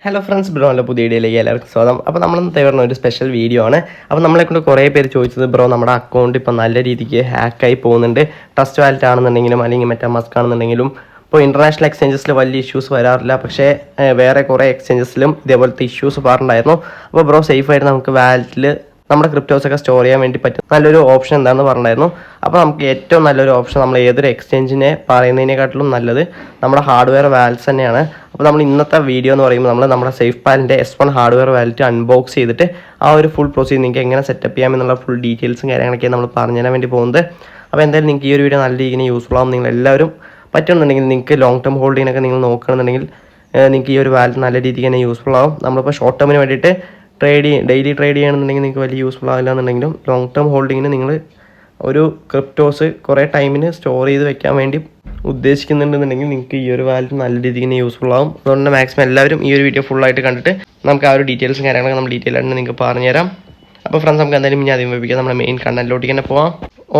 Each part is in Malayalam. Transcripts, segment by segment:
ഹലോ ഫ്രണ്ട്സ്, ബ്രോ എൻ്റെ പുതിയ വീഡിയോയിലേക്ക് എല്ലാവർക്കും സ്വാഗതം. അപ്പോൾ നമ്മളിന്നത്തെ പറഞ്ഞ ഒരു സ്പെഷ്യൽ വീഡിയോ ആണ്. അപ്പോൾ നമ്മളെക്കൊണ്ട് കുറേ പേര് ചോദിച്ചത്, ബ്രോ നമ്മുടെ അക്കൗണ്ട് ഇപ്പോൾ നല്ല രീതിക്ക് ഹാക്കായി പോകുന്നുണ്ട്, ട്രസ്റ്റ് വാലറ്റ് ആണെന്നുണ്ടെങ്കിലും അല്ലെങ്കിൽ മെറ്റാമാസ്ക് ആണെന്നുണ്ടെങ്കിലും ഇപ്പോൾ ഇൻ്റർനാഷണൽ എക്സ്ചേഞ്ചസിൽ വലിയ ഇഷ്യൂസ് വരാറില്ല, പക്ഷേ വേറെ കുറേ എക്സ്ചേഞ്ചസിലും ഇതേപോലത്തെ ഇഷ്യൂസ് പറഞ്ഞിട്ടുണ്ടായിരുന്നു. അപ്പോൾ ബ്രോ സേഫായിട്ട് നമുക്ക് വാലറ്റിൽ നമ്മുടെ ക്രിപ്റ്റോസൊക്കെ സ്റ്റോർ ചെയ്യാൻ വേണ്ടി പറ്റും നല്ലൊരു ഓപ്ഷൻ എന്താണെന്ന് പറഞ്ഞിട്ടുണ്ടായിരുന്നു. അപ്പോൾ നമുക്ക് ഏറ്റവും നല്ലൊരു ഓപ്ഷൻ നമ്മൾ ഏതൊരു എക്സ്ചേഞ്ചിനെ പറയുന്നതിനെക്കാട്ടിലും നല്ലത് നമ്മുടെ ഹാർഡ്വെയർ വാലറ്റ്സ് തന്നെയാണ്. അപ്പോൾ നമ്മൾ ഇന്നത്തെ വീഡിയോ എന്ന് പറയുമ്പോൾ നമ്മുടെ സേഫ്പാലിൻ്റെ S1 ഹാർഡ്വെയർ വാലറ്റ് അൺബോക്സ് ചെയ്തിട്ട് ആ ഒരു ഫുൾ പ്രൊസീജർ നിങ്ങൾക്ക് എങ്ങനെ സെറ്റപ്പ് ചെയ്യാമെന്നുള്ള ഫുൾ ഡീറ്റെയിൽസും കാര്യങ്ങളൊക്കെയാണ് നമ്മൾ പറഞ്ഞു തരാൻ വേണ്ടി പോകുന്നത്. അപ്പോൾ എന്തായാലും നിങ്ങൾക്ക് ഈ ഒരു വീഡിയോ നല്ല രീതിയിൽ യൂസ്ഫുൾ ആവും. നിങ്ങൾ എല്ലാവരും പറ്റുന്നുണ്ടെങ്കിൽ നിങ്ങൾക്ക് ലോങ് ടേം ഹോൾഡിങ്ങിനൊക്കെ നിങ്ങൾ നോക്കുകയാണെന്നുണ്ടെങ്കിൽ നിങ്ങൾക്ക് ഈ ഒരു വാലറ്റ് നല്ല രീതിക്ക് തന്നെ യൂസ്ഫുൾ ആവും. നമ്മളിപ്പോൾ ഷോർട്ട് ടേമിന് വേണ്ടിയിട്ട് ഡെയിലി ട്രേഡ് ചെയ്യണമെന്നുണ്ടെങ്കിൽ നിങ്ങൾക്ക് വലിയ യൂസ്ഫുൾ ആവില്ല എന്നുണ്ടെങ്കിലും ലോങ് ടേം ഹോൾഡിങ്ങിന് നിങ്ങൾ ഒരു ക്രിപ്റ്റോസ് കുറേ ടൈമിന് സ്റ്റോർ ചെയ്ത് വെക്കാൻ വേണ്ടി ഉദ്ദേശിക്കുന്നുണ്ടെന്നുണ്ടെങ്കിൽ നിങ്ങൾക്ക് ഈ ഒരു വാലറ്റ് നല്ല രീതിക്ക് തന്നെ യൂസ്ഫുൾ ആവും. അതുകൊണ്ട് മാക്സിമം എല്ലാവരും ഈ ഒരു വീഡിയോ ഫുള്ളായിട്ട് കണ്ടിട്ട് നമുക്ക് ആ ഒരു ഡീറ്റെയിൽസും കാര്യങ്ങളൊക്കെ നമ്മൾ ഡീറ്റെയിൽ ആയിട്ട് നിങ്ങൾക്ക് പറഞ്ഞുതരാം. അപ്പോൾ ഫ്രണ്ട്സ്, നമുക്ക് എന്തായാലും ഇനി ആദ്യം ഉപയോഗിക്കാം നമ്മുടെ മെയിൻ കണ്ടന്റിലോട്ട് തന്നെ പോവാം.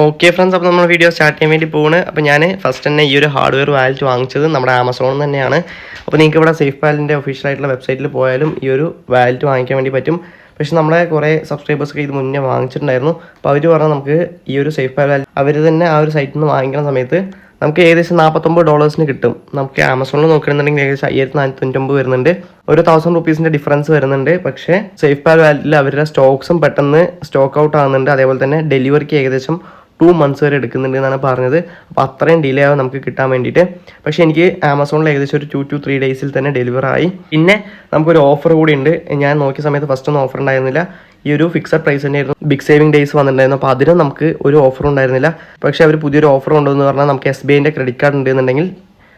ഓക്കെ ഫ്രണ്ട്സ്, അപ്പോൾ നമ്മൾ വീഡിയോ സ്റ്റാർട്ട് ചെയ്യാൻ വേണ്ടി പോകുന്നത്. അപ്പോൾ ഞാൻ ഫസ്റ്റ് തന്നെ ഈ ഒരു ഹാർഡ്വെയർ വാലറ്റ് വാങ്ങിച്ചത് നമ്മുടെ ആമസോണിൽ തന്നെയാണ്. അപ്പോൾ നിങ്ങൾക്ക് ഇവിടെ സേഫ്പാലിൻ്റെ ഒഫീഷ്യൽ ആയിട്ടുള്ള വെബ്സൈറ്റിൽ പോയാലും ഈ ഒരു വാലറ്റ് വാങ്ങിക്കാൻ വേണ്ടി പറ്റും. പക്ഷേ നമ്മളെ കുറേ സബ്സ്ക്രൈബേഴ്സൊക്കെ ഇത് മുന്നേ വാങ്ങിച്ചിട്ടുണ്ടായിരുന്നു. അപ്പോൾ അവർ പറഞ്ഞാൽ നമുക്ക് ഈ ഒരു സേഫ്പാൽ വാലറ്റ് അവർ തന്നെ ആ ഒരു സൈറ്റിൽ നിന്ന് വാങ്ങിക്കുന്ന സമയത്ത് നമുക്ക് ഏകദേശം $49 കിട്ടും. നമുക്ക് ആമസോണിൽ നോക്കുകയാണെന്നുണ്ടെങ്കിൽ ഏകദേശം 1499 വരുന്നുണ്ട്. ഒരു 1000 റുപ്പീസിൻ്റെ ഡിഫറൻസ് വരുന്നുണ്ട്. പക്ഷേ സേഫ്പാൽ വാലറ്റിൽ അവരുടെ സ്റ്റോക്സും പെട്ടെന്ന് സ്റ്റോക്ക് ഔട്ട് ആകുന്നുണ്ട്. അതേപോലെ തന്നെ ഡെലിവറിക്ക് ഏകദേശം 2 months വരെ എടുക്കുന്നുണ്ട് എന്നാണ് പറഞ്ഞത്. അപ്പോൾ അത്രയും ഡിലേ ആവും നമുക്ക് കിട്ടാൻ വേണ്ടിയിട്ട്. പക്ഷേ എനിക്ക് ആമസോണിൽ ഏകദേശം ഒരു 2 to 3 days തന്നെ ഡെലിവർ ആയി. പിന്നെ നമുക്കൊരു ഓഫർ കൂടി ഉണ്ട്. ഞാൻ നോക്കിയ സമയത്ത് ഫസ്റ്റ് ഒന്നും ഓഫർ ഉണ്ടായിരുന്നില്ല. ഈ ഒരു ഫിക്സഡ് പ്രൈസ് തന്നെയായിരുന്നു. ബിഗ് സേവിംഗ് ഡേയ്സ് വന്നിട്ടുണ്ടായിരുന്നു. അപ്പോൾ അതിനും നമുക്ക് ഒരു ഓഫർ ഉണ്ടായിരുന്നില്ല. പക്ഷേ അവർ പുതിയൊരു ഓഫർ കൊണ്ടുവന്ന് പറഞ്ഞാൽ നമുക്ക് SBIൻ്റെ ക്രെഡിറ്റ് കാർഡ് ഉണ്ടെന്നുണ്ടെങ്കിൽ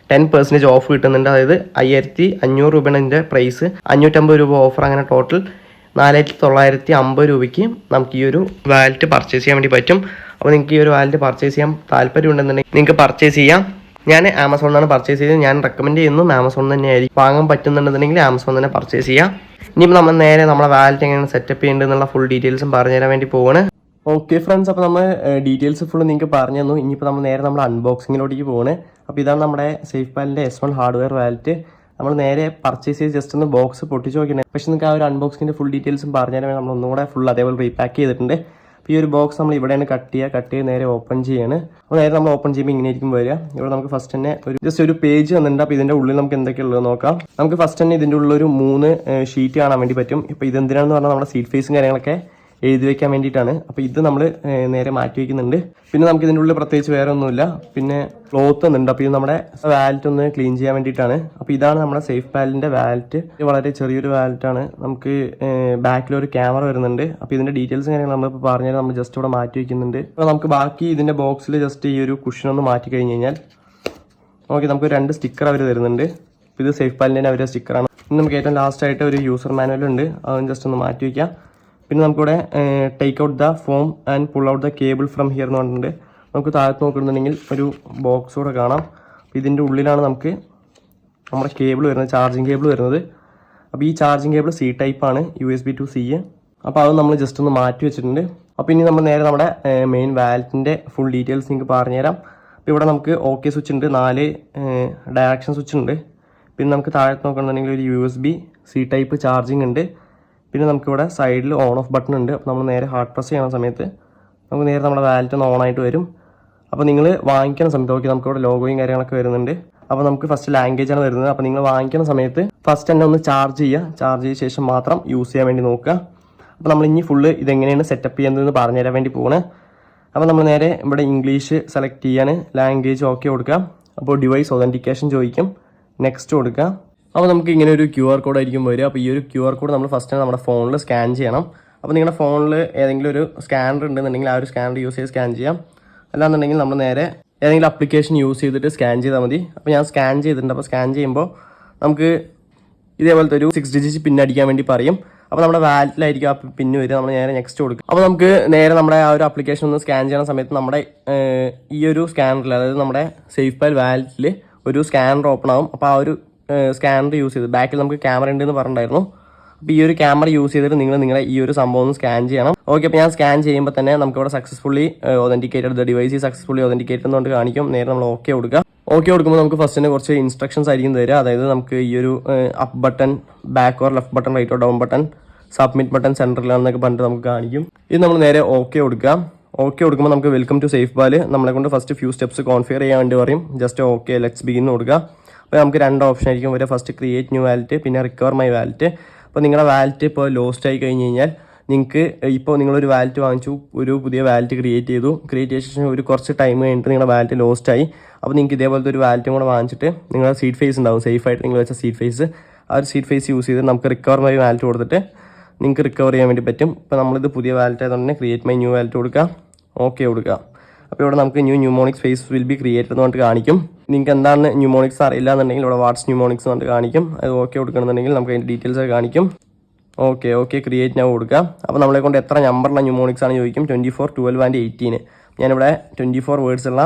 10% ഓഫ് കിട്ടുന്നുണ്ട്. അതായത് 5500 രൂപയാണ് ഇതിൻ്റെ പ്രൈസ്. 550 രൂപ ഓഫർ, അങ്ങനെ ടോട്ടൽ 4950 രൂപയ്ക്ക് നമുക്ക് ഈ ഒരു വാലറ്റ് പർച്ചേസ് ചെയ്യാൻ വേണ്ടി പറ്റും. അപ്പോൾ നിങ്ങൾക്ക് ഈ ഒരു വാലറ്റ് പർച്ചേസ് ചെയ്യാൻ താല്പര്യം ഉണ്ടെന്നുണ്ടെങ്കിൽ നിങ്ങൾക്ക് പർച്ചേസ് ചെയ്യാം. ഞാൻ ആമസോണിൽ നിന്നാണ് പർച്ചേസ് ചെയ്തത്. ഞാൻ റെക്കമെൻഡ് ചെയ്യുന്നു ആമസോൺ തന്നെയായിരിക്കും. വാങ്ങാൻ പറ്റുന്നുണ്ടെന്നുണ്ടെങ്കിൽ ആമസോൺ തന്നെ പർച്ചേസ് ചെയ്യാം. ഇനിയിപ്പോൾ നമ്മൾ നേരെ നമ്മളെ വാലറ്റ് എങ്ങനെയാണ് സെറ്റപ്പ് ചെയ്യേണ്ടതെന്നുള്ള ഫുൾ ഡീറ്റെയിൽസും പറഞ്ഞു തരാൻ വേണ്ടി പോവാണ്. ഓക്കെ ഫ്രണ്ട്സ്, അപ്പോൾ നമ്മൾ ഡീറ്റെയിൽസ് ഫുൾ നിങ്ങൾക്ക് പറഞ്ഞു തന്നു. ഇനിയിപ്പോൾ നമ്മൾ നേരെ നമ്മൾ അൺബോക്സിങ്ങിലോട്ടേക്ക് പോവാണ്. അപ്പോൾ ഇതാണ് നമ്മുടെ സേഫ്പാലിൻ്റെ S1 ഹാർഡ്വെയർ വാലറ്റ്. നമ്മൾ നേരെ പർച്ചേസ് ചെയ്ത് ജസ്റ്റ് ഒന്ന് ബോക്സ് പൊട്ടിച്ച് നോക്കിയിട്ടുണ്ട്. പക്ഷേ നിങ്ങൾക്ക് ആ ഒരു അൺബോക്സിങ്ങിൻ്റെ ഫുൾ ഡീറ്റെയിൽസും പറഞ്ഞു തരാൻ നമ്മൾ ഒന്നും കൂടെ ഫുൾ അതേപോലെ റീപാക്ക് ചെയ്തിട്ടുണ്ട്. അപ്പോൾ ഈ ഒരു ബോക്സ് നമ്മൾ ഇവിടെയാണ് കട്ട് ചെയ്യുക നേരെ ഓപ്പൺ ചെയ്യാണ്. അപ്പോൾ നേരെ നമ്മൾ ഓപ്പൺ ചെയ്യുമ്പോൾ ഇങ്ങനെ ആയിരിക്കും വരിക. ഇവിടെ നമുക്ക് ഫസ്റ്റ് തന്നെ ഒരു പേജ് വന്നിട്ടുണ്ട്. അപ്പോൾ ഇതിൻ്റെ ഉള്ളിൽ നമുക്ക് എന്തൊക്കെയുള്ളത് നോക്കാം. നമുക്ക് ഫസ്റ്റ് തന്നെ ഇതിൻ്റെ ഉള്ളൊരു 3 ഷീറ്റ് കാണാൻ വേണ്ടി പറ്റും. ഇപ്പോൾ ഇതെന്തിനാണെന്ന് പറഞ്ഞാൽ നമ്മുടെ സീറ്റ് ഫേസും കാര്യങ്ങളൊക്കെ എഴുതി വെക്കാൻ വേണ്ടിയിട്ടാണ്. അപ്പോൾ ഇത് നമ്മൾ നേരെ മാറ്റി വയ്ക്കുന്നുണ്ട്. പിന്നെ നമുക്ക് ഇതിൻ്റെ ഉള്ളിൽ പ്രത്യേകിച്ച് വേറെ ഒന്നുമില്ല. പിന്നെ ക്ലോത്ത് ഒന്നുണ്ട്. അപ്പോൾ ഇത് നമ്മുടെ വാലറ്റ് ഒന്ന് ക്ലീൻ ചെയ്യാൻ വേണ്ടിയിട്ടാണ്. അപ്പോൾ ഇതാണ് നമ്മുടെ സേഫ്പാലിൻ്റെ വാലറ്റ്. വളരെ ചെറിയൊരു വാലറ്റാണ്. നമുക്ക് ബാക്കിലൊരു ക്യാമറ വരുന്നുണ്ട്. അപ്പോൾ ഇതിൻ്റെ ഡീറ്റെയിൽസ് കാര്യങ്ങൾ നമ്മളിപ്പോൾ പറഞ്ഞാൽ നമ്മൾ ജസ്റ്റ് ഇവിടെ മാറ്റി വയ്ക്കുന്നുണ്ട്. അപ്പോൾ നമുക്ക് ബാക്കി ഇതിൻ്റെ ബോക്സിൽ ജസ്റ്റ് ഈ ഒരു കുഷൻ ഒന്ന് മാറ്റി കഴിഞ്ഞ് കഴിഞ്ഞാൽ ഓക്കെ, നമുക്ക് 2 സ്റ്റിക്കർ അവർ തരുന്നുണ്ട്. ഇത് സേഫ്പാലിൻ്റെ അവരുടെ സ്റ്റിക്കറാണ്. പിന്നെ നമുക്ക് ഏറ്റവും ലാസ്റ്റായിട്ട് ഒരു യൂസർ മാനുവലുണ്ട്. അതൊന്ന് ജസ്റ്റ് ഒന്ന് മാറ്റി വയ്ക്കാം. പിന്നെ നമുക്കിവിടെ take out the form and pull out the cable from here എന്ന് പറഞ്ഞിട്ടുണ്ട്. നമുക്ക് താഴത്ത് നോക്കുന്നുണ്ടെങ്കിൽ ഒരു ബോക്സ് കൂടെ കാണാം. അപ്പോൾ ഇതിൻ്റെ ഉള്ളിലാണ് നമുക്ക് നമ്മുടെ കേബിൾ വരുന്നത്, ചാർജിങ് കേബിൾ വരുന്നത്. അപ്പോൾ ഈ ചാർജിങ് കേബിൾ C ടൈപ്പാണ്, USB to C. അപ്പോൾ അത് നമ്മൾ ജസ്റ്റ് ഒന്ന് മാറ്റി വെച്ചിട്ടുണ്ട്. അപ്പോൾ ഇനി നമ്മൾ നേരെ നമ്മുടെ മെയിൻ വാലറ്റിൻ്റെ ഫുൾ ഡീറ്റെയിൽസ് നിങ്ങൾക്ക് പറഞ്ഞുതരാം. അപ്പോൾ ഇവിടെ നമുക്ക് OK സ്വിച്ച് ഉണ്ട്, 4 ഡയറക്ഷൻ സ്വിച്ച് ഉണ്ട്. പിന്നെ നമുക്ക് താഴത്ത് നോക്കുകയാണെന്നുണ്ടെങ്കിൽ ഒരു USB C ടൈപ്പ് ചാർജിങ് ഉണ്ട്. പിന്നെ നമുക്കിവിടെ സൈഡിൽ ഓൺ ഓഫ് ബട്ടൺ ഉണ്ട്. അപ്പോൾ നമ്മൾ നേരെ ഹാർഡ് പ്രസ് ചെയ്യുന്ന സമയത്ത് നമുക്ക് നേരെ നമ്മുടെ വാലറ്റ് ഒന്ന് ഓണായിട്ട് വരും. അപ്പോൾ നിങ്ങൾ വാങ്ങിക്കുന്ന സമയത്ത് ഓക്കെ, നമുക്കിവിടെ ലോഗോയും കാര്യങ്ങളൊക്കെ വരുന്നുണ്ട്. അപ്പോൾ നമുക്ക് ഫസ്റ്റ് ലാംഗ്വേജാണ് വരുന്നത്. അപ്പോൾ നിങ്ങൾ വാങ്ങിക്കുന്ന സമയത്ത് ഫസ്റ്റ് തന്നെ ഒന്ന് ചാർജ് ചെയ്ത ശേഷം മാത്രം യൂസ് ചെയ്യാൻ വേണ്ടി നോക്കുക. അപ്പോൾ നമ്മൾ ഇനി ഫുള്ള് ഇതെങ്ങനെയാണ് സെറ്റപ്പ് ചെയ്യുന്നതെന്ന് പറഞ്ഞുതരാൻ വേണ്ടി പോകണം. അപ്പോൾ നമ്മൾ നേരെ ഇവിടെ ഇംഗ്ലീഷ് സെലക്ട് ചെയ്യാൻ ലാംഗ്വേജ് ഓക്കെ കൊടുക്കാം. അപ്പോൾ ഡിവൈസ് ഒതൻറ്റിക്കേഷൻ ചോദിക്കും, നെക്സ്റ്റ് കൊടുക്കുക. അപ്പോൾ നമുക്ക് ഇങ്ങനെ ഒരു QR കോഡ് ആയിരിക്കും വരിക. അപ്പോൾ ഈ ഒരു QR കോഡ് നമ്മൾ ഫസ്റ്റ് നമ്മുടെ ഫോണിൽ സ്കാൻ ചെയ്യണം. അപ്പോൾ നിങ്ങളുടെ ഫോണിൽ ഏതെങ്കിലും ഒരു സ്കാനർ ഉണ്ടെന്നുണ്ടെങ്കിൽ ആ ഒരു സ്കാനർ യൂസ് ചെയ്ത് സ്കാൻ ചെയ്യാം. അല്ലാന്നുണ്ടെങ്കിൽ നമ്മൾ നേരെ ഏതെങ്കിലും അപ്ലിക്കേഷൻ യൂസ് ചെയ്തിട്ട് സ്കാൻ ചെയ്താൽ മതി. അപ്പോൾ ഞാൻ സ്കാൻ ചെയ്തിട്ടുണ്ട്. അപ്പോൾ സ്കാൻ ചെയ്യുമ്പോൾ നമുക്ക് ഇതേപോലത്തെ ഒരു 6 digit പിൻ അടിക്കാൻ വേണ്ടി പറയും. അപ്പോൾ നമ്മുടെ വാലറ്റിലായിരിക്കും ആ പിന്ന് വരിക. നമ്മൾ നേരെ നെക്സ്റ്റ് കൊടുക്കും. അപ്പോൾ നമുക്ക് നേരെ നമ്മുടെ ആ ഒരു അപ്ലിക്കേഷൻ ഒന്ന് സ്കാൻ ചെയ്യുന്ന സമയത്ത് നമ്മുടെ ഈ ഒരു സ്കാനറിൽ, അതായത് നമ്മുടെ സേഫ്പാൽ വാലറ്റിൽ ഒരു സ്കാനർ ഓപ്പൺ ആവും. അപ്പോൾ ആ ഒരു സ്കാനർ യൂസ് ചെയ്ത് ബാക്കിൽ നമുക്ക് ക്യാമറ ഉണ്ടെന്ന് പറഞ്ഞിട്ടുണ്ടായിരുന്നു. അപ്പോൾ ഈ ഒരു ക്യാമറ യൂസ് ചെയ്തിട്ട് നിങ്ങൾ നിങ്ങളുടെ ഈ ഒരു സംഭവം ഒന്ന് സ്കാൻ ചെയ്യണം. ഓക്കെ, അപ്പോൾ ഞാൻ സ്കാൻ ചെയ്യുമ്പോൾ തന്നെ നമുക്ക് ഇവിടെ successfully authenticated, the device successfully authenticated എന്നുകൊണ്ട് കാണിക്കും. നേരെ നമ്മൾ ഓക്കെ കൊടുക്കുക. ഓക്കെ കൊടുക്കുമ്പോൾ നമുക്ക് ഫസ്റ്റ് തന്നെ കുറച്ച് ഇൻസ്ട്രക്ഷൻസ് ആയിരിക്കും തരിക. അതായത് നമുക്ക് ഈ ഒരു up button, back or left button, right or down button, submit button സെൻറ്ററിലാണെന്നൊക്കെ പറഞ്ഞിട്ട് നമുക്ക് കാണിക്കും. ഇത് നമ്മൾ നേരെ ഓക്കെ കൊടുക്കുക. ഓക്കെ കൊടുക്കുമ്പോൾ നമുക്ക് വെൽക്കം ടു സേഫ്പാൽ നമ്മളെ കൊണ്ട് ഫസ്റ്റ് ഫ്യൂ സ്റ്റെപ്സ് കോൺഫിഗർ ചെയ്യാൻ വേണ്ടി പറയും. ജസ്റ്റ് ഓക്കെ ലെറ്റ്സ് ബിഗിൻ കൊടുക്കുക. അപ്പോൾ നമുക്ക് 2 ഓപ്ഷൻ ആയിരിക്കും വരിക. ഫസ്റ്റ് ക്രിയേറ്റ് ന്യൂ വാലറ്റ്, പിന്നെ റിക്കവർ മൈ വാലറ്റ്. അപ്പോൾ നിങ്ങളുടെ വാലറ്റ് ഇപ്പോൾ ലോസ്റ്റ് ആയി കഴിഞ്ഞ് കഴിഞ്ഞാൽ നിങ്ങൾക്ക് ഇപ്പോൾ നിങ്ങളൊരു വാലറ്റ് വാങ്ങിച്ചു, ഒരു പുതിയ വാലറ്റ് ക്രിയേറ്റ് ചെയ്ത ശേഷം ഒരു കുറച്ച് ടൈം കഴിഞ്ഞിട്ട് നിങ്ങളുടെ വാലറ്റ് ലോസ്റ്റ് ആയി. അപ്പോൾ നിങ്ങൾക്ക് ഇതേപോലത്തെ ഒരു വാലറ്റും കൂടെ വാങ്ങിച്ചിട്ട് നിങ്ങളുടെ സീഡ് ഫേസ് ഉണ്ടാവും, സേഫായിട്ട് നിങ്ങൾ വെച്ച സീഡ് ഫേസ്. ആ ഒരു സീഡ് ഫേസ് യൂസ് ചെയ്ത് നമുക്ക് റിക്കവർ മൈ വാലറ്റ് കൊടുത്തിട്ട് നിങ്ങൾക്ക് റിക്കവർ ചെയ്യാൻ വേണ്ടി പറ്റും. ഇപ്പോൾ നമ്മളിത് പുതിയ വാലറ്റ് ആയതുകൊണ്ട് തന്നെ ക്രിയേറ്റ് മൈ ന്യൂ വാലറ്റ് കൊടുക്കുക. ഓക്കെ കൊടുക്കുക. അപ്പോൾ ഇവിടെ നമുക്ക് mnemonics phrase will be created എന്ന് പറഞ്ഞിട്ട് കാണിക്കും. നിങ്ങൾക്ക് എന്താണ് ന്യൂമോണിക്സ് അറിയില്ല എന്നുണ്ടെങ്കിൽ ഇവിടെ വാട്സ് ന്യൂമോണിക്സ് എന്ന് കാണിക്കും. അത് ഓക്കെ കൊടുക്കണമെന്നുണ്ടെങ്കിൽ നമുക്ക് അതിൻ്റെ ഡീറ്റെയിൽസ് ഒക്കെ കാണിക്കും. ഓക്കെ ക്രിയേറ്റ് നൗ കൊടുക്കുക. അപ്പോൾ നമ്മളെ കൊണ്ട് എത്ര നമ്പറുള്ള ന്യൂമോണിക്സ് ആണ് ചോദിക്കും. 24, 12 and 18. ഞാനിവിടെ 24 വേർഡ്സ് ഉള്ള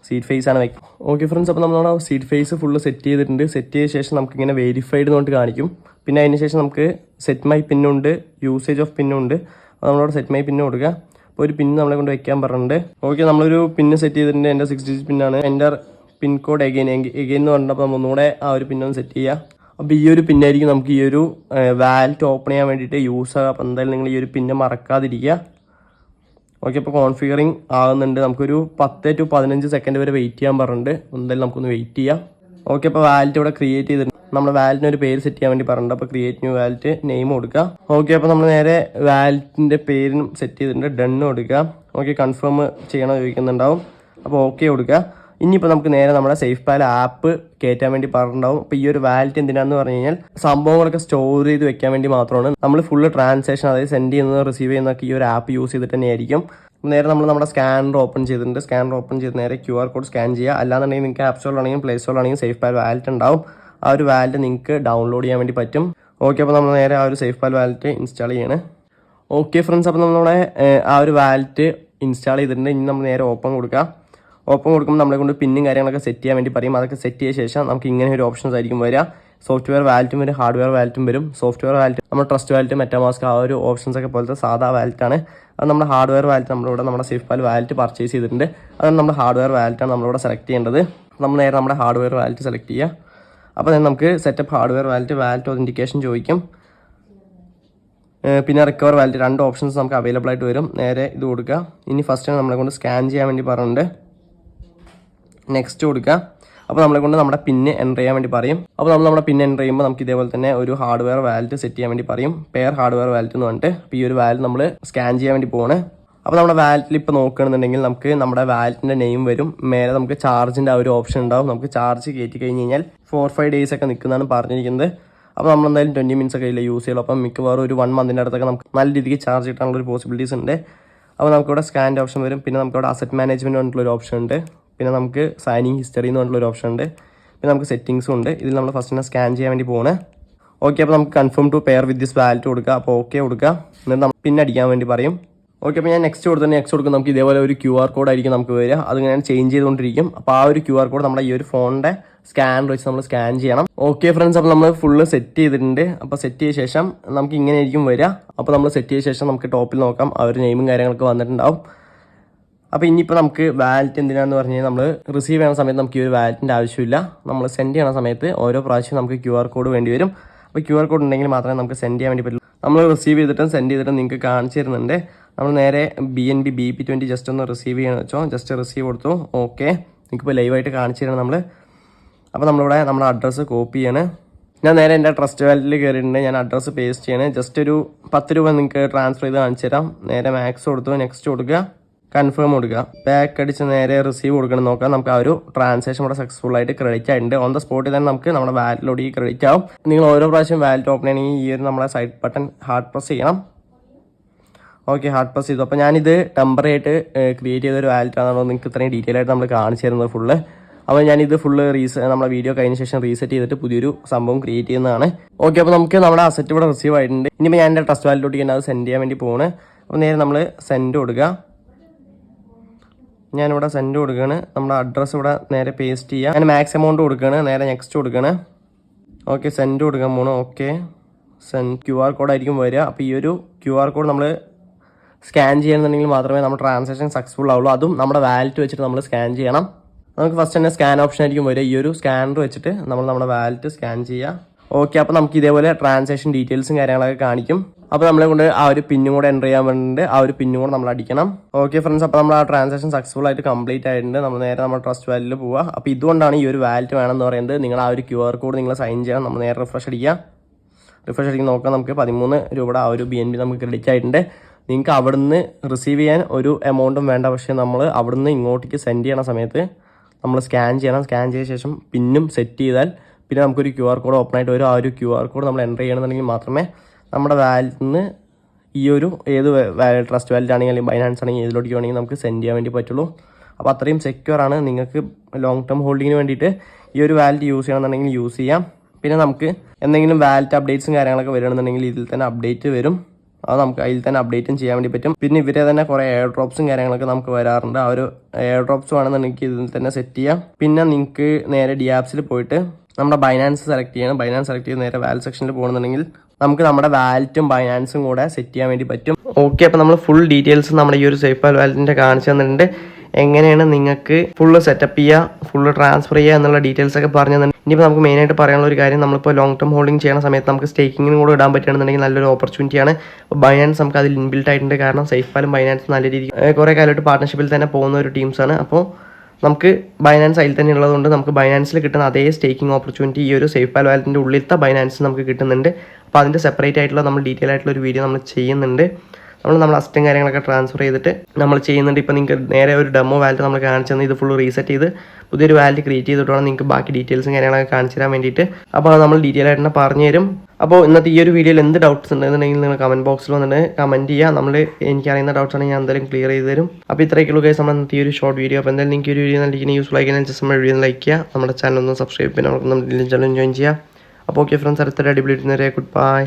സീഡ് ഫേസ് ആണ് വയ്ക്കും. ഓക്കെ ഫ്രണ്ട്സ്, അപ്പോൾ നമ്മൾ സീഡ് ഫേസ് ഫുള്ള് സെറ്റ് ചെയ്തിട്ടുണ്ട്. സെറ്റ് ചെയ്ത ശേഷം നമുക്ക് ഇങ്ങനെ വെരിഫൈഡ് എന്ന് പറഞ്ഞിട്ട് കാണിക്കും. പിന്നെ അതിന് ശേഷം നമുക്ക് സെറ്റ് മൈ പിന്നുണ്ട്, യൂസേജ് ഓഫ് പിന്നുണ്ട്. അപ്പോൾ നമ്മളവിടെ സെറ്റ് മൈ പിന്ന് കൊടുക്കുക. അപ്പോൾ ഒരു പിന്ന് നമ്മളെ കൊണ്ട് വെക്കാൻ പറഞ്ഞിട്ടുണ്ട്. ഓക്കെ, നമ്മളൊരു പിന്ന് സെറ്റ് ചെയ്തിട്ടുണ്ട്. എൻ്റെ 6 ഡിജിറ്റ് പിന്നാണ്. എൻ്റെ പിൻ കോഡ് എഗെയിൻ എന്ന് പറഞ്ഞപ്പോൾ നമ്മൾ ഒന്നുകൂടെ ആ ഒരു പിന്നൊന്ന് സെറ്റ് ചെയ്യുക. അപ്പോൾ ഈ ഒരു പിന്നായിരിക്കും നമുക്ക് ഈ ഒരു വാലറ്റ് ഓപ്പൺ ചെയ്യാൻ വേണ്ടിയിട്ട് യൂസ് ആകുക. അപ്പോൾ എന്തായാലും നിങ്ങൾ ഈ ഒരു പിന്ന് മറക്കാതിരിക്കുക. ഓക്കെ, അപ്പോൾ കോൺഫിഗറിങ് ആകുന്നുണ്ട്. നമുക്കൊരു 10 to 15 സെക്കൻഡ് വരെ വെയിറ്റ് ചെയ്യാൻ പറഞ്ഞിട്ടുണ്ട്. എന്തായാലും നമുക്കൊന്ന് വെയിറ്റ് ചെയ്യാം. ഓക്കെ, അപ്പോൾ വാലറ്റ് ഇവിടെ ക്രിയേറ്റ് ചെയ്തിട്ടുണ്ട്. നമ്മൾ വാലറ്റിന് ഒരു പേര് സെറ്റ് ചെയ്യാൻ വേണ്ടി പറഞ്ഞിട്ടുണ്ട്. അപ്പോൾ ക്രിയേറ്റ് ന്യൂ വാലറ്റ് നെയിം കൊടുക്കുക. ഓക്കെ, അപ്പോൾ നമ്മൾ നേരെ വാലറ്റിൻ്റെ പേരും സെറ്റ് ചെയ്തിട്ടുണ്ട്. ഡണ്ണ് കൊടുക്കുക. ഓക്കെ, കൺഫേം ചെയ്യണം ചോദിക്കുന്നുണ്ടാവും. അപ്പോൾ ഓക്കെ കൊടുക്കുക. ഇനിയിപ്പോൾ നമുക്ക് നേരെ നമ്മുടെ സേഫ്പാൽ ആപ്പ് കയറ്റാൻ വേണ്ടി പറഞ്ഞിട്ടുണ്ടാവും. അപ്പോൾ ഈ ഒരു വാലറ്റ് എന്തിനാന്ന് പറഞ്ഞു കഴിഞ്ഞാൽ സംഭവങ്ങളൊക്കെ സ്റ്റോർ ചെയ്ത് വെക്കാൻ വേണ്ടി മാത്രമാണ്. നമ്മൾ ഫുള്ള് ട്രാൻസാക്ഷൻ, അതായത് സെൻഡ് ചെയ്യുന്നത് റിസീവ് ചെയ്യുന്നതൊക്കെ ഈ ഒരു ആപ്പ് യൂസ് ചെയ്തിട്ട് തന്നെയായിരിക്കും. നേരെ നമ്മൾ നമ്മുടെ സ്കാനർ ഓപ്പൺ ചെയ്തിട്ടുണ്ട്. സ്കാനർ ഓപ്പൺ ചെയ്ത് നേരെ QR കോഡ് സ്കാൻ ചെയ്യുക. അല്ലാന്നുണ്ടെങ്കിൽ നിങ്ങൾക്ക് ആപ്പ് സ്റ്റോറിലാണെങ്കിലും പ്ലേ സ്റ്റോറിലാണെങ്കിലും സേഫ്പാൽ വാലറ്റ് ഉണ്ടാവും. ആ ഒരു വാലറ്റ് നിങ്ങൾക്ക് ഡൗൺലോഡ് ചെയ്യാൻ വേണ്ടി പറ്റും. ഓക്കെ, അപ്പോൾ നമ്മൾ നേരെ ആ ഒരു സേഫ്പാൽ വാലറ്റ് ഇൻസ്റ്റാൾ ചെയ്യണം. ഓക്കെ ഫ്രണ്ട്സ്, അപ്പോൾ നമ്മുടെ ആ ഒരു വാലറ്റ് ഇൻസ്റ്റാൾ ചെയ്തിട്ടുണ്ട്. ഇനി നമ്മൾ നേരെ ഓപ്പൺ കൊടുക്കുക. ഓപ്പൺ കൊടുക്കുമ്പോൾ നമ്മളെ കൊണ്ട് പിന്നും കാര്യങ്ങളൊക്കെ സെറ്റ് ചെയ്യാൻ വേണ്ടി പറയും. അതൊക്കെ സെറ്റ് ചെയ്ത ശേഷം നമുക്ക് ഇങ്ങനെ ഒരു ഓപ്ഷൻസ് ആയിരിക്കും വരിക. സോഫ്റ്റ്വെയർ വാലറ്റും വരും, ഹാർഡ്വെയർ വാലറ്റും വരും. സോഫ്റ്റ്വെയർ വാലറ്റ് നമ്മൾ ട്രസ്റ്റ് വാലറ്റ്, മെറ്റാമാസ്ക്, ആ ഒരു ഓപ്ഷൻസ് ഒക്കെ പോലത്തെ സാധാ വാലറ്റാണ്. അത് നമ്മുടെ ഹാർഡ്വെയർ വാലറ്റ് നമ്മളിവിടെ നമ്മുടെ സേഫ്പാൽ വാലറ്റ് പർച്ചേസ് ചെയ്തിട്ടുണ്ട്. അതാണ് നമ്മുടെ ഹാർഡ്വെയർ വാലറ്റാണ് നമ്മളിവിടെ സെലക്ട് ചെയ്യേണ്ടത്. നമ്മൾ നേരെ നമ്മുടെ ഹാർഡ്വെയർ വാലറ്റ് സെലക്ട് ചെയ്യുക. അപ്പോൾ തന്നെ നമുക്ക് സെറ്റപ്പ് ഹാർഡ്വെയർ വാലറ്റ് ഒതൻറ്റിക്കേഷൻ ചോദിക്കും. പിന്നെ റിക്കവർ വാലറ്റ് 2 ഓപ്ഷൻസ് നമുക്ക് അവൈലബിൾ ആയിട്ട് വരും. നേരെ ഇത് കൊടുക്കുക. ഇനി ഫസ്റ്റ് നമ്മളെ കൊണ്ട് സ്കാൻ ചെയ്യാൻ വേണ്ടി പറഞ്ഞിട്ടുണ്ട്. നെക്സ്റ്റ് കൊടുക്കുക. അപ്പോൾ നമ്മളെ കൊണ്ട് നമ്മുടെ പിന്ന് എൻ്റർ ചെയ്യാൻ വേണ്ടി പറയും. അപ്പോൾ നമ്മൾ നമ്മുടെ പിന്ന് എൻ്റർ ചെയ്യുമ്പോൾ നമുക്ക് ഇതേപോലെ തന്നെ ഒരു ഹാർഡ്വെയർ വാലറ്റ് സെറ്റ് ചെയ്യാൻ വേണ്ടി പറയും. പെയർ ഹാർഡ്വെയർ വാലറ്റ് എന്ന് പറഞ്ഞിട്ട്. അപ്പോൾ ഈ ഒരു വാലറ്റ് നമ്മൾ സ്കാൻ ചെയ്യാൻ വേണ്ടി പോകണം. അപ്പോൾ നമ്മുടെ വാലറ്റിൽ ഇപ്പോൾ നോക്കുകയാണെന്നുണ്ടെങ്കിൽ നമുക്ക് നമ്മുടെ വാലറ്റിൻ്റെ നെയിം വരും. മേലെ നമുക്ക് ചാർജിൻ്റെ ആ ഒരു ഓപ്ഷൻ ഉണ്ടാവും. നമുക്ക് ചാർജ് കയറ്റി കഴിഞ്ഞ് കഴിഞ്ഞാൽ 4-5 days ഒക്കെ നിൽക്കുന്നതാണ് പറഞ്ഞിരിക്കുന്നത്. അപ്പോൾ നമ്മൾ എന്തായാലും 20 minutes ഒക്കെ ഇല്ല യൂസ് ചെയ്യുള്ളൂ. അപ്പം മിക്കവാറും ഒരു 1 month അടുത്തൊക്കെ നമുക്ക് നല്ല രീതിക്ക് ചാർജ് കിട്ടാനുള്ള ഒരു പോസിബിലിറ്റീസ് ഉണ്ട്. അപ്പോൾ നമുക്കിവിടെ സ്കാൻ്റെ ഓപ്ഷൻ വരും. പിന്നെ നമുക്കിവിടെ അസറ്റ് മാനേജ്മെൻറ്റ് പറഞ്ഞിട്ടുള്ളൊരു ഓപ്ഷൻ ഉണ്ട്. പിന്നെ നമുക്ക് സൈനിങ് ഹിസ്റ്ററി എന്ന് പറഞ്ഞിട്ടുള്ളൊരു ഓപ്ഷൻ ഉണ്ട്. പിന്നെ നമുക്ക് സെറ്റിംഗ്സും ഉണ്ട്. ഇതിൽ നമ്മൾ ഫസ്റ്റ് തന്നെ സ്കാൻ ചെയ്യാൻ വേണ്ടി പോകണേ. ഓക്കെ, അപ്പോൾ നമുക്ക് confirm to pair with this wallet കൊടുക്കുക. അപ്പോൾ ഓക്കെ കൊടുക്കുക. എന്നിട്ട് നമ്മൾ പിന്നെ അടിക്കാൻ വേണ്ടി പറയും. ഓക്കെ, അപ്പോൾ ഞാൻ നെക്സ്റ്റ് കൊടുക്കുമ്പോൾ നമുക്ക് ഇതേപോലെ ഒരു QR കോഡ് ആയിരിക്കും നമുക്ക് വരിക. അത് ഞാൻ ചേഞ്ച് ചെയ്തുകൊണ്ടിരിക്കും. അപ്പോൾ ആ ഒരു QR കോഡ് നമ്മുടെ ഈ ഒരു ഫോണിൻ്റെ സ്കാനർ വെച്ച് നമ്മൾ സ്കാൻ ചെയ്യണം. ഓക്കെ ഫ്രണ്ട്സ്, അപ്പോൾ നമ്മൾ ഫുള്ള് സെറ്റ് ചെയ്തിട്ടുണ്ട്. അപ്പോൾ സെറ്റ് ചെയ്ത ശേഷം നമുക്ക് ഇങ്ങനെ ആയിരിക്കും വരിക. അപ്പോൾ നമ്മൾ സെറ്റ് ചെയ്ത ശേഷം നമുക്ക് ടോപ്പിൽ നോക്കാം, ആ ഒരു നെയിമും കാര്യങ്ങളൊക്കെ വന്നിട്ടുണ്ടാവും. അപ്പോൾ ഇനിയിപ്പോൾ നമുക്ക് വാലറ്റ് എന്തിനാന്ന് പറഞ്ഞു കഴിഞ്ഞാൽ നമ്മൾ റിസീവ് ചെയ്യുന്ന സമയത്ത് നമുക്ക് ഈ ഒരു വാലറ്റിൻ്റെ ആവശ്യമില്ല. നമ്മൾ സെൻഡ് ചെയ്യുന്ന സമയത്ത് ഓരോ പ്രാവശ്യം നമുക്ക് QR കോഡ് വേണ്ടി വരും. അപ്പോൾ QR കോഡ് ഉണ്ടെങ്കിൽ മാത്രമേ നമുക്ക് സെൻഡ് ചെയ്യാൻ വേണ്ടി പറ്റുള്ളൂ. നമ്മൾ റിസീവ് ചെയ്തിട്ടും സെൻഡ് ചെയ്തിട്ടും നിങ്ങൾക്ക് കാണിച്ചു തരുന്നുണ്ട്. നമ്മൾ നേരെ BNB BP20 ജസ്റ്റ് ഒന്ന് റിസീവ് ചെയ്യണമെന്ന് വെച്ചോ. ജസ്റ്റ് റിസീവ് കൊടുത്തു. ഓക്കെ, നിങ്ങൾക്കിപ്പോൾ ലൈവായിട്ട് കാണിച്ചു തരണം നമ്മൾ. അപ്പോൾ നമ്മളിവിടെ നമ്മുടെ അഡ്രസ്സ് കോപ്പി ചെയ്യാണ്. ഞാൻ നേരെ എൻ്റെ ട്രസ്റ്റ് വാലറ്റിൽ കയറിയിട്ടുണ്ട്. ഞാൻ അഡ്രസ്സ് പേസ്റ്റ് ചെയ്യണേ. ജസ്റ്റ് ഒരു 10 രൂപ നിങ്ങൾക്ക് ട്രാൻസ്ഫർ ചെയ്ത് കാണിച്ചു തരാം. നേരെ മാക്സ് കൊടുത്തു. നെക്സ്റ്റ് കൊടുക്കുക. കൺഫേം കൊടുക്കുക. ബാക്ക് അടിച്ച് നേരെ റിസീവ് കൊടുക്കണം നോക്കാം. നമുക്ക് ആ ഒരു ട്രാൻസാക്ഷൻ ഇവിടെ സക്സസ്ഫുൾ ആയിട്ട് ക്രെഡിറ്റ് ആയിട്ടുണ്ട്. ഓൺ ദ സ്പോട്ടിൽ തന്നെ നമുക്ക് നമ്മുടെ വാലറ്റിലോട് ഈ ക്രെഡിറ്റ് ആവും. നിങ്ങൾ ഓരോ പ്രാവശ്യം വാലറ്റ് ഓപ്പൺ ചെയ്യണമെങ്കിൽ ഈ ഒരു നമ്മുടെ സൈഡ് ബട്ടൺ ഹാർഡ് പ്രസ് ചെയ്യണം. ഓക്കെ, ഹാർഡ് പ്രസ് ചെയ്തു. അപ്പോൾ ഞാനിത് ടെമ്പററി ആയിട്ട് ക്രിയേറ്റ് ചെയ്തൊരു വാലറ്റ് ആണല്ലോ നിങ്ങൾക്ക് ഇത്രയും ഡീറ്റെയിൽ ആയിട്ട് നമ്മൾ കാണിച്ചു തരുന്നത് ഫുള്ള്. അപ്പോൾ ഞാനിത് ഫുള്ള് നമ്മുടെ വീഡിയോ കഴിഞ്ഞ ശേഷം റീസെറ്റ് ചെയ്തിട്ട് പുതിയൊരു സംഭവം ക്രിയേറ്റ് ചെയ്യുന്നതാണ്. ഓക്കെ, അപ്പോൾ നമുക്ക് നമ്മുടെ അസറ്റ് ഇവിടെ റിസീവ് ആയിട്ടുണ്ട്. ഇനിയിപ്പോൾ ഞാൻ എൻ്റെ ട്രസ്റ്റ് വാലറ്റിലോട്ട് അത് സെൻഡ് ചെയ്യാൻ വേണ്ടി പോകണം. അപ്പോൾ നേരെ നമ്മൾ സെൻഡ് കൊടുക്കുക. ഞാനിവിടെ സെൻഡ് കൊടുക്കുകയാണ്. നമ്മുടെ അഡ്രസ്സ് ഇവിടെ നേരെ പേസ്റ്റ് ചെയ്യുക. ഞാൻ മാക്സ് എമൗണ്ട് കൊടുക്കുകയാണ്. നേരെ നെക്സ്റ്റ് കൊടുക്കുകയാണ്. ഓക്കെ, സെൻഡ് കൊടുക്കാൻ പോകണം. ഓക്കെ, QR കോഡായിരിക്കും വരിക. അപ്പോൾ ഈ ഒരു QR കോഡ് നമ്മൾ സ്കാൻ ചെയ്യണമെന്നുണ്ടെങ്കിൽ മാത്രമേ നമ്മുടെ ട്രാൻസാക്ഷൻ സക്സസ്ഫുൾ ആവുള്ളൂ. അതും നമ്മുടെ വാലറ്റ് വെച്ചിട്ട് നമ്മൾ സ്കാൻ ചെയ്യണം. നമുക്ക് ഫസ്റ്റ് തന്നെ സ്കാൻ ഓപ്ഷൻ ആയിരിക്കും വരിക. ഈ ഒരു സ്കാനർ വെച്ചിട്ട് നമ്മൾ നമ്മുടെ വാലറ്റ് സ്കാൻ ചെയ്യുക. ഓക്കെ, അപ്പോൾ നമുക്ക് ഇതേപോലെ ട്രാൻസാക്ഷൻ ഡീറ്റെയിൽസും കാര്യങ്ങളൊക്കെ കാണിക്കും. അപ്പോൾ നമ്മളെ കൊണ്ട് ആ ഒരു പിന്നും കൂടെ എൻ്റർ ചെയ്യാൻ വേണ്ടിയിട്ട് ആ ഒരു പിന്നും കൂടെ നമ്മൾ അടിക്കണം. ഓക്കെ ഫ്രണ്ട്സ്, അപ്പോൾ നമ്മൾ ആ ട്രാൻസാക്ഷൻ സക്സസ്ഫുൾ ആയിട്ട് കംപ്ലീറ്റ് ആയിട്ടുണ്ട്. നമ്മൾ നേരെ നമ്മുടെ ട്രസ്റ്റ് വാലറ്റിൽ പോവുക. അപ്പോൾ ഇതുകൊണ്ടാണ് ഈ ഒരു വാലറ്റ് വേണമെന്ന് പറയുന്നത്. നിങ്ങൾ ആ ഒരു QR കോഡ് നിങ്ങൾ സൈൻ ചെയ്യണം. നമ്മൾ നേരെ റിഫ്രഷ് അടിക്കുക. റിഫ്രഷ് അടിക്കാൻ നോക്കാം. നമുക്ക് 13 രൂപയുടെ ആ ഒരു BNB നമുക്ക് ക്രെഡിറ്റ് ആയിട്ടുണ്ട്. നിങ്ങൾക്ക് അവിടുന്ന് റിസീവ് ചെയ്യാൻ ഒരു എമൗണ്ടും വേണ്ട. പക്ഷേ നമ്മൾ അവിടുന്ന് ഇങ്ങോട്ടേക്ക് സെൻഡ് ചെയ്യണ സമയത്ത് നമ്മൾ സ്കാൻ ചെയ്യണം. സ്കാൻ ചെയ്ത ശേഷം പിന്നും സെറ്റ് ചെയ്താൽ പിന്നെ നമുക്കൊരു QR കോഡ് ഓപ്പൺ ആയിട്ട് വരും. ആ ഒരു QR കോഡ് നമ്മൾ എൻ്റർ ചെയ്യണമെന്നുണ്ടെങ്കിൽ മാത്രമേ നമ്മുടെ വാലറ്റിൽ നിന്ന് ഈ ഒരു ഏത് ട്രസ്റ്റ് വാലറ്റ് ആണെങ്കിൽ അല്ലെങ്കിൽ ബൈനാൻസ് ആണെങ്കിൽ ഏതിലോട്ട് വേണമെങ്കിൽ നമുക്ക് സെൻഡ് ചെയ്യാൻ വേണ്ടി പറ്റുള്ളൂ. അപ്പോൾ അത്രയും സെക്യൂർ ആണ്. നിങ്ങൾക്ക് ലോങ് ടേം ഹോൾഡിങ്ങിന് വേണ്ടിയിട്ട് ഈ ഒരു വാലറ്റ് യൂസ് ചെയ്യണമെന്നുണ്ടെങ്കിൽ യൂസ് ചെയ്യാം. പിന്നെ നമുക്ക് എന്തെങ്കിലും വാലറ്റ് അപ്ഡേറ്റ്സും കാര്യങ്ങളൊക്കെ വരികയാണെന്നുണ്ടെങ്കിൽ ഇതിൽ തന്നെ അപ്ഡേറ്റ് വരും. അത് നമുക്ക് അതിൽ തന്നെ അപ്ഡേറ്റും ചെയ്യാൻ വേണ്ടി പറ്റും. പിന്നെ ഇവരെ തന്നെ കുറേ എയർ ഡ്രോപ്സും കാര്യങ്ങളൊക്കെ നമുക്ക് വരാറുണ്ട്. ആ ഒരു എയർ ഡ്രോപ്സ് വേണമെന്നുണ്ടെങ്കിൽ ഇതിൽ തന്നെ സെറ്റ് ചെയ്യാം. പിന്നെ നിങ്ങൾക്ക് നേരെ DApps പോയിട്ട് നമ്മുടെ ബൈനാൻസ് സെലക്ട് ചെയ്യണം. ബൈനാൻസ് സെലക്ട് ചെയ്ത് നേരെ വാലറ്റ് സെക്ഷനിൽ പോകണമെന്നുണ്ടെങ്കിൽ നമുക്ക് നമ്മുടെ വാലറ്റും ബൈനാൻസും കൂടെ സെറ്റ് ചെയ്യാൻ വേണ്ടി പറ്റും. ഓക്കെ, അപ്പോൾ നമ്മൾ ഫുൾ ഡീറ്റെയിൽസ് നമ്മുടെ ഈ ഒരു സേഫ്പാൽ വാലറ്റിൻ്റെ കാണിച്ചു തന്നിട്ടുണ്ട്. എങ്ങനെയാണ് നിങ്ങൾക്ക് ഫുള്ള് സെറ്റപ്പ് ചെയ്യുക, ഫുള്ള് ട്രാൻസ്ഫർ ചെയ്യുക എന്നുള്ള ഡീറ്റെയിൽസ് ഒക്കെ പറഞ്ഞു തന്നെ. ഇനിയിപ്പോൾ നമുക്ക് മെയിനായിട്ട് പറയാനുള്ള ഒരു കാര്യം, നമ്മളിപ്പോൾ ലോങ് ടേം ഹോൾഡിംഗ് ചെയ്യുന്ന സമയത്ത് നമുക്ക് സ്റ്റേക്കിങ്ങിനും കൂടെ ഇടാൻ പറ്റുകയാണെന്നുണ്ടെങ്കിൽ നല്ലൊരു ഓപ്പർച്യൂണിറ്റിയാണ്. ബൈനാൻസ് നമുക്ക് അതിൽ ഇൻബിൽട്ട് ആയിട്ടുണ്ട്. കാരണം സേഫ്പാലും ബൈനാൻസ് നല്ല രീതിയിൽ കുറേ കാലമായിട്ട് പാർട്ട്ണർഷിപ്പിൽ തന്നെ പോകുന്ന ഒരു ടീംസാണ്. അപ്പോൾ നമുക്ക് ബൈനാൻസ് അതിൽ തന്നെ ഉള്ളതുകൊണ്ട് നമുക്ക് ബൈനാൻസിൽ കിട്ടുന്ന അതേ സ്റ്റേക്കിംഗ് ഓപ്പർച്യൂണിറ്റി ഈ ഒരു സേഫ്പാൽ വാലറ്റിൻ്റെ ഉള്ളിലത്തെ ബൈനാൻസ് നമുക്ക് കിട്ടുന്നുണ്ട്. അപ്പോൾ അതിൻ്റെ സെപ്പറേറ്റ് ആയിട്ടുള്ള നമ്മൾ ഡീറ്റെയിൽ ആയിട്ടുള്ള ഒരു വീഡിയോ നമ്മൾ ചെയ്യുന്നുണ്ട്. നമ്മൾ അസ്റ്റം കാര്യങ്ങളൊക്കെ ട്രാൻസ്ഫർ ചെയ്തിട്ട് നമ്മൾ ചെയ്യുന്നുണ്ട്. ഇപ്പോൾ നിങ്ങൾക്ക് നേരെ ഒരു ഡെമോ വാലറ്റ് നമ്മൾ കാണിച്ചു തന്നെ ഇത് ഫുൾ റീസെറ്റ് ചെയ്ത് പുതിയൊരു വാലറ്റ് ക്രിയേറ്റ് ചെയ്തിട്ട് വേണം നിങ്ങൾക്ക് ബാക്കി ഡീറ്റെയിൽസും കാര്യങ്ങളൊക്കെ കാണിച്ചു തരാൻ വേണ്ടിയിട്ട്. അപ്പോൾ അത് നമ്മൾ ഡീറ്റെയിൽ ആയിട്ട് തന്നെ പറഞ്ഞു തരും. അപ്പോൾ ഇന്നത്തെ ഈ ഒരു വീഡിയോയിൽ എന്ത് ഡൗട്ട്സ് ഉണ്ടെന്നുണ്ടെങ്കിൽ നിങ്ങൾ കമൻറ്റ് ബോക്സിൽ വന്നിട്ട് കമൻറ്റ് ചെയ്യുക. എനിക്കറിയുന്ന ഡൗട്ട്സ് ആണെങ്കിൽ ഞാൻ എന്തായാലും ക്ലിയർ ചെയ്ത് തരും. അപ്പോൾ ഇത്രയൊക്കെയുള്ള കേസ് നമ്മൾ ഇന്നത്തെ ഈ ഒരു ഷോർട്ട് വീഡിയോ. അപ്പോൾ എന്തായാലും നിങ്ങൾക്ക് ഒരു വീഡിയോ നൽകിയ യൂസ്ഫുൾ ആയി ജസ്റ്റ് നമ്മൾ വീഡിയോ ലൈക്ക് ചെയ്യുക. നമ്മുടെ ചാനൽ ഒന്ന് സബ്സ്ക്രൈബ് പിന്നെ നമുക്ക് നമ്മുടെ ചാനൽ ജോയിൻ ചെയ്യുക. അപ്പോൾ ഓക്കെ ഫ്രണ്ട്സ്, അടുത്തൊരു അടിപൊളി ഗുഡ് ബൈ.